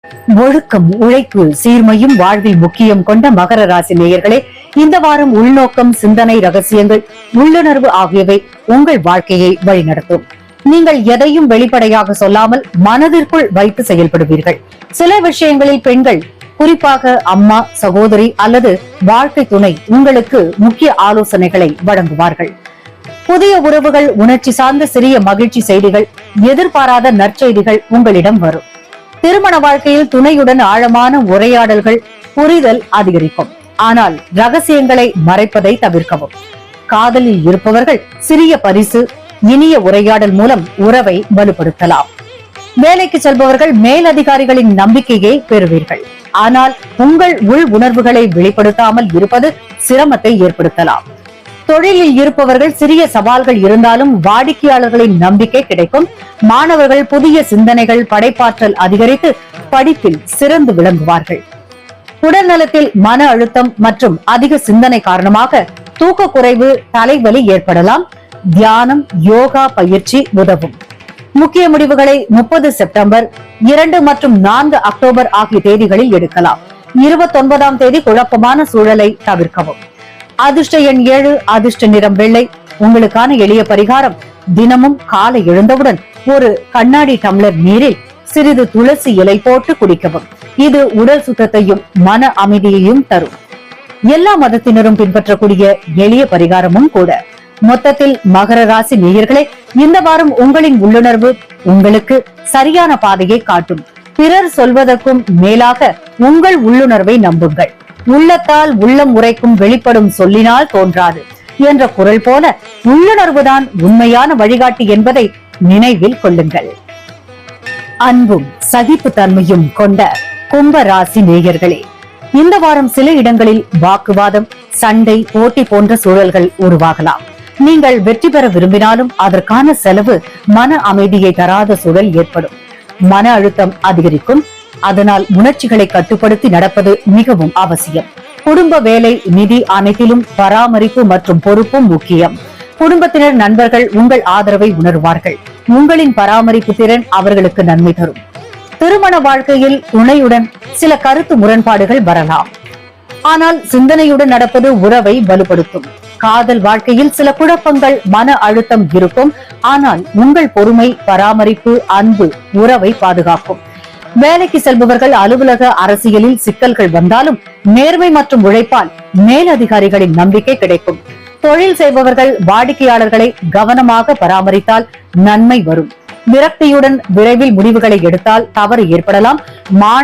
ஒழுக்கம், உழைப்பு, சீர்மையும் வாழ்வில் முக்கியம் கொண்ட மகர ராசி நேயர்களே, இந்த வாரம் உள்நோக்கம், சிந்தனை, ரகசியங்கள், உள்ளுணர்வு ஆகியவை உங்கள் வாழ்க்கையை வழிநடத்தும். நீங்கள் எதையும் வெளிப்படையாக சொல்லாமல் மனதிற்குள் வைத்து செயல்படுவீர்கள். சில விஷயங்களில் பெண்கள், குறிப்பாக அம்மா, சகோதரி அல்லது வாழ்க்கை துணை உங்களுக்கு முக்கிய ஆலோசனைகளை வழங்குவார்கள். புதிய உறவுகள், உணர்ச்சி சார்ந்த சிறிய மகிழ்ச்சி செய்திகள், எதிர்பாராத நற்செய்திகள் உங்களிடம் வரும். திருமண வாழ்க்கையில் துணையுடன் ஆழமான உரையாடல்கள், புரிதல் அதிகரிக்கும். ஆனால் ரகசியங்களை மறைப்பதை தவிர்க்கவும். காதலில் இருப்பவர்கள் சிறிய பரிசு, இனிய உரையாடல் மூலம் உறவை வலுப்படுத்தலாம். வேலைக்கு செல்பவர்கள் மேலதிகாரிகளின் நம்பிக்கையை பெறுவீர்கள். ஆனால் உங்கள் உள் உணர்வுகளை வெளிப்படுத்தாமல் இருப்பது சிரமத்தை ஏற்படுத்தலாம். தொழிலில் இருப்பவர்கள் சிறிய சவால்கள் இருந்தாலும் வாடிக்கையாளர்களின் நம்பிக்கை கிடைக்கும். மாணவர்கள் புதிய சிந்தனைகள், படைப்பாற்றல் அதிகரித்து படிப்பில் சிறந்து விளங்குவார்கள். உடல் நலத்தில் மன அழுத்தம் மற்றும் அதிக சிந்தனை காரணமாக தூக்க குறைவு, தலைவலி ஏற்படலாம். தியானம், யோகா பயிற்சி உதவும். முக்கிய முடிவுகளை 30 செப்டம்பர், 2 மற்றும் 4 அக்டோபர் ஆகிய தேதிகளில் எடுக்கலாம். 29ஆம் தேதி குழப்பமான சூழலை தவிர்க்கவும். அதிர்ஷ்ட எண் 7, அதிர்ஷ்ட நிறம் வெள்ளை. உங்களுக்கான எளிய பரிகாரம்: தினமும் காலை எழுந்தவுடன் ஒரு கண்ணாடி டம்ளர் நீரில் சிறிது துளசி இலை போட்டு குடிக்கவும். இது உடல் சுத்தத்தையும் மன அமைதியையும் தரும். எல்லா மதத்தினரும் பின்பற்றக்கூடிய எளிய பரிகாரமும் கூட. மொத்தத்தில் மகர ராசி நேயர்களே, இந்த வாரம் உங்களின் உள்ளுணர்வு உங்களுக்கு சரியான பாதையை காட்டும். பிறர் சொல்வதற்கும் மேலாக உங்கள் உள்ளுணர்வை நம்புங்கள். உள்ளத்தால் உள்ளம் உரைக்கும், வெளிப்படும் சொல்லினால் தோன்றாது என்ற குரல் போல உள்ளுணர்வுதான் உண்மையான வழிகாட்டி என்பதை நினைவில் கொள்ளுங்கள். அன்பும் சகிப்பு தன்மையும் கொண்ட கும்ப ராசி நேயர்களே, இந்த வாரம் சில இடங்களில் வாக்குவாதம், சண்டை, போட்டி போன்ற சூழல்கள் உருவாகலாம். நீங்கள் வெற்றி பெற விரும்பினாலும் அதற்கான செலவு மன அமைதியை தராத சூழல் ஏற்படும். மன அழுத்தம் அதிகரிக்கும். அதனால் உணர்ச்சிகளை கட்டுப்படுத்தி நடப்பது மிகவும் அவசியம். குடும்ப, வேலை, நிதி அனைத்திலும் பராமரிப்பு மற்றும் பொறுப்பும் முக்கியம். குடும்பத்தினர், நண்பர்கள் உங்கள் ஆதரவை உணர்வார்கள். உங்களின் பராமரிப்பு திறன் அவர்களுக்கு நன்மை தரும். திருமண வாழ்க்கையில் துணையுடன் சில கருத்து முரண்பாடுகள் வரலாம். ஆனால் சிந்தனையுடன் நடப்பது உறவை வலுப்படுத்தும். காதல் வாழ்க்கையில் சில குழப்பங்கள், மன அழுத்தம் இருக்கும். ஆனால் உங்கள் பொறுமை, பராமரிப்பு, அன்பு உறவை பாதுகாக்கும். வேலைக்கு செல்பவர்கள், அலுவலக, அரசியலில் சிக்கல்கள் வந்தாலும் நேர்மை மற்றும் உழைப்பால் மேலதிகாரிகளின் நம்பிக்கை கிடைக்கும். தொழில் செய்பவர்கள் வாடிக்கையாளர்களை கவனமாக பராமரித்தால் நன்மை வரும். விரக்தியுடன் விரைவில் முடிவுகளை எடுத்தால் தவறு ஏற்படலாம்.